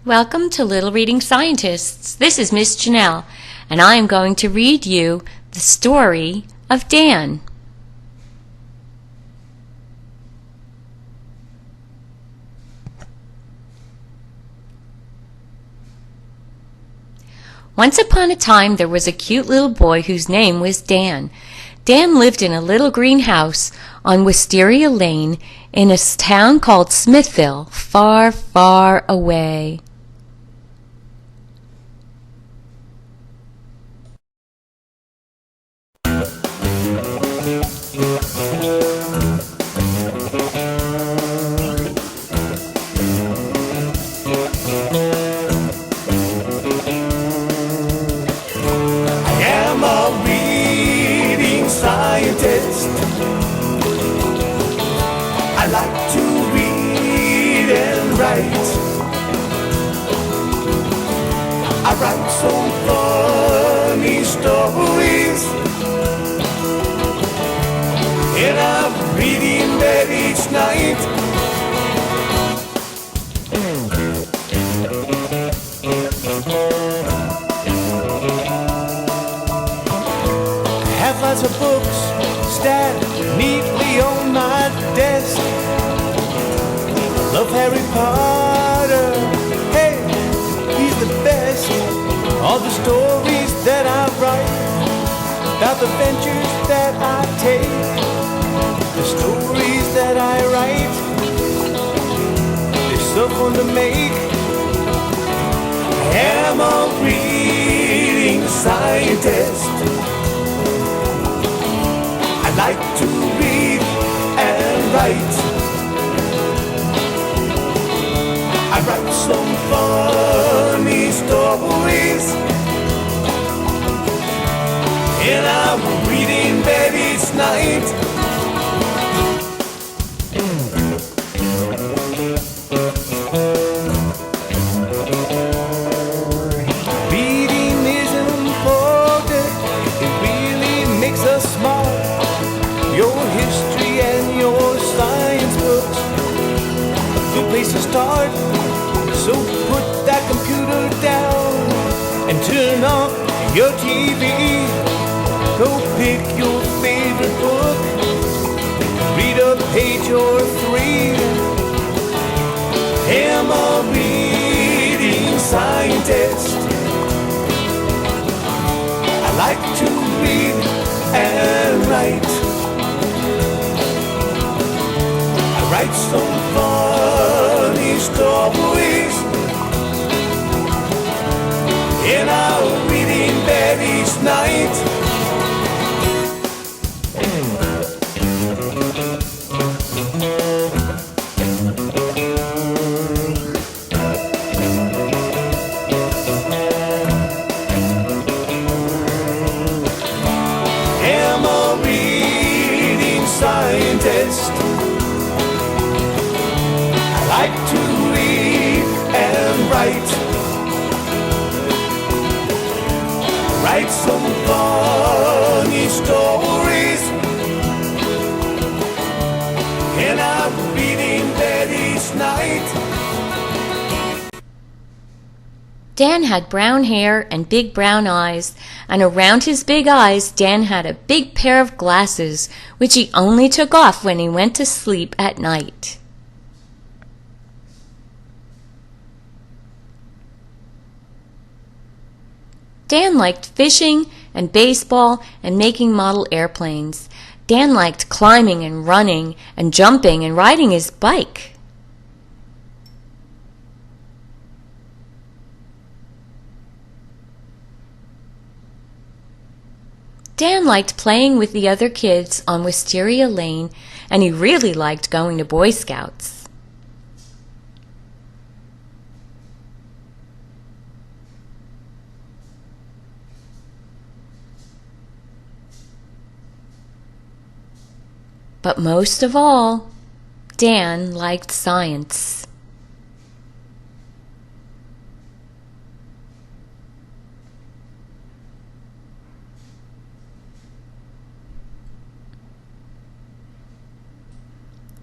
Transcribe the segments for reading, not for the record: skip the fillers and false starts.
Welcome to Lil Reading Scientists. This is Miss Janelle, and I am going to read you the story of Dan. Once upon a time there was a cute little boy whose name was Dan. Dan lived in a little green house on Wisteria Lane in a town called Smithville, far, far away. Scientist. I like to read and write. I write some funny stories, and I'm reading bed each night. I have lots of books stacked neatly on my desk. Love Harry Potter, hey, he's the best. All the stories that I write, about the ventures that I take, the stories that I write, they're so fun to make. I am a reading scientist. I like to read and write. I write some funny stories, and I'm reading bed each night. Reading is important, it really makes us smart. Your history and your science books, a good place to start. So put that computer down and turn off your TV. Go pick your favorite book, read a page or three. I'm a reading scientist. I like to read and write. Write some funny stories, and I'll read in bed each night. I'm a reading scientist. I like to read and write. Write some funny stories, and I'm reading bed each night. Dan had brown hair and big brown eyes, and around his big eyes Dan had a big pair of glasses, which he only took off when he went to sleep at night. Dan liked fishing and baseball and making model airplanes. Dan liked climbing and running and jumping and riding his bike. Dan liked playing with the other kids on Wisteria Lane, and he really liked going to Boy Scouts. But most of all, Dan liked science.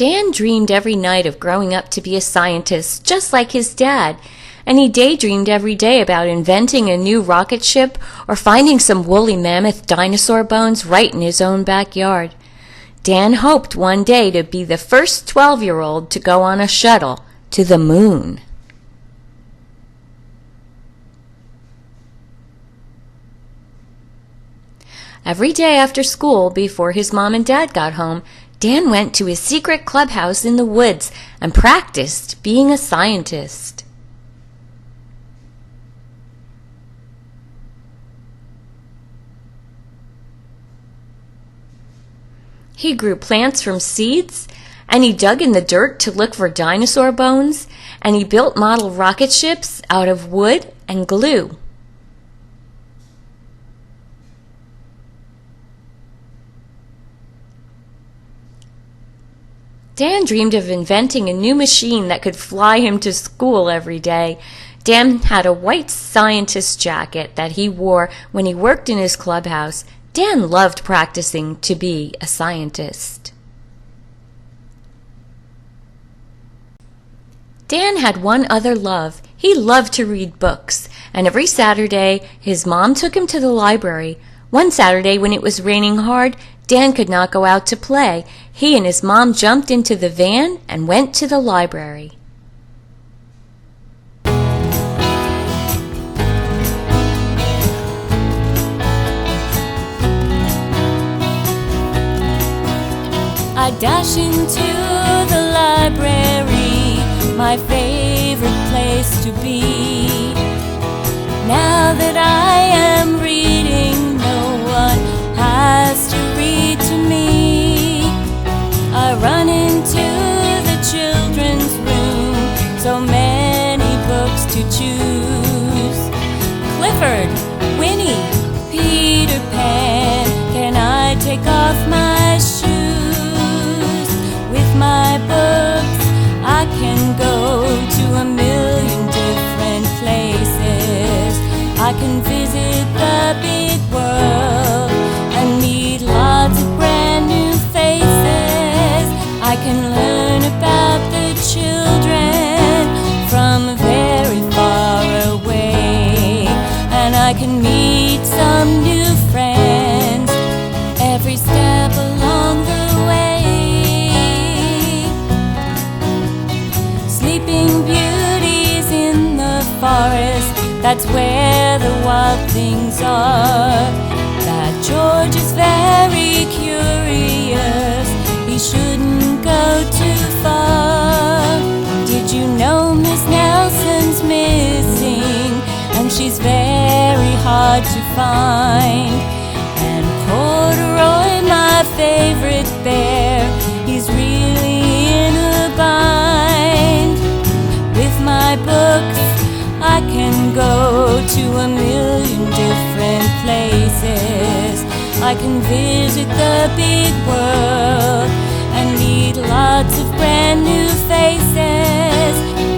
Dan dreamed every night of growing up to be a scientist just like his dad, and he daydreamed every day about inventing a new rocket ship or finding some woolly mammoth dinosaur bones right in his own backyard. Dan hoped one day to be the first 12-year-old to go on a shuttle to the moon. Every day after school, before his mom and dad got home, Dan went to his secret clubhouse in the woods and practiced being a scientist. He grew plants from seeds, and he dug in the dirt to look for dinosaur bones, and he built model rocket ships out of wood and glue. Dan dreamed of inventing a new machine that could fly him to school every day. Dan had a white scientist jacket that he wore when he worked in his clubhouse. Dan loved practicing to be a scientist. Dan had one other love. He loved to read books, and every Saturday his mom took him to the library. One Saturday when it was raining hard, Dan could not go out to play. He and his mom jumped into the van and went to the library. I dash into the library, my favorite place to be. Now that I am reading, no one has to read to me. I run into the children's room, so many books to choose. Clifford, Winnie, Peter Pan, can I take off my shoes? With my books I can go to a million different places. I can visit the big world and meet lots of brand new faces. I can learn about the children from very far away, and I can meet some new friends every step along the way. Sleeping beauties in the forest, that's where the wild things are. That George is very curious, he shouldn't go too far. Did you know Miss Nelson's missing, and she's very hard to find? And Corduroy, my favorite bear, he's really in a bind. With my books I can go to a million different places. I can visit the big world and meet lots of brand new faces.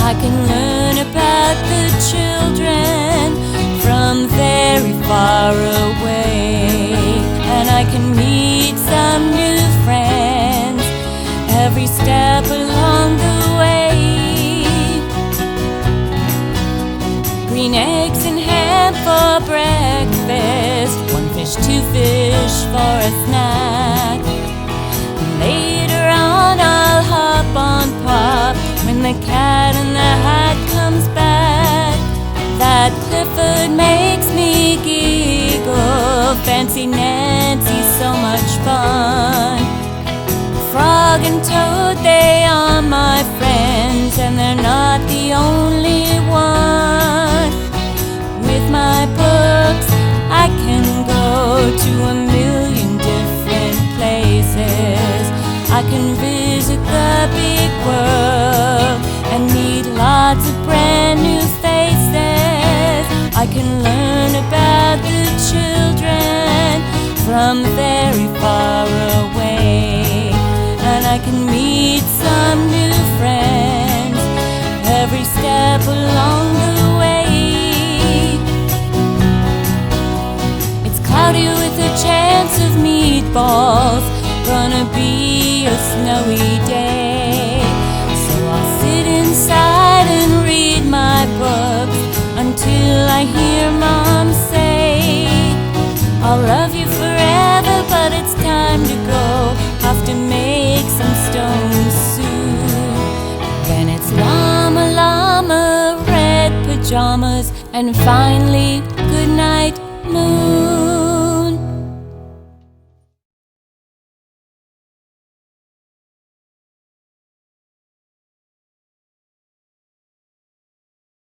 I can learn about the children from very far away, and I can meet some new friends every step along the way. Green eggs and ham for breakfast, one fish, two fish for a snack. Later on I'll hop on Pop when the Cat in the Hat comes back. That Clifford makes me giggle, Fancy Nancy's so much fun. Frog and Toad, they are my friends, and they're not the only one. With my books I can go to a million different places. I can visit the big world and meet lots of brand new faces. I can learn about the children from very far away, and I can meet some new friends every step along the way. It's cloudy with a chance of meatballs, gonna be a snowy day, so I'll sit inside and read my book have to make some stone soup. Then it's llama, llama, red pajamas, and finally, good night, moon.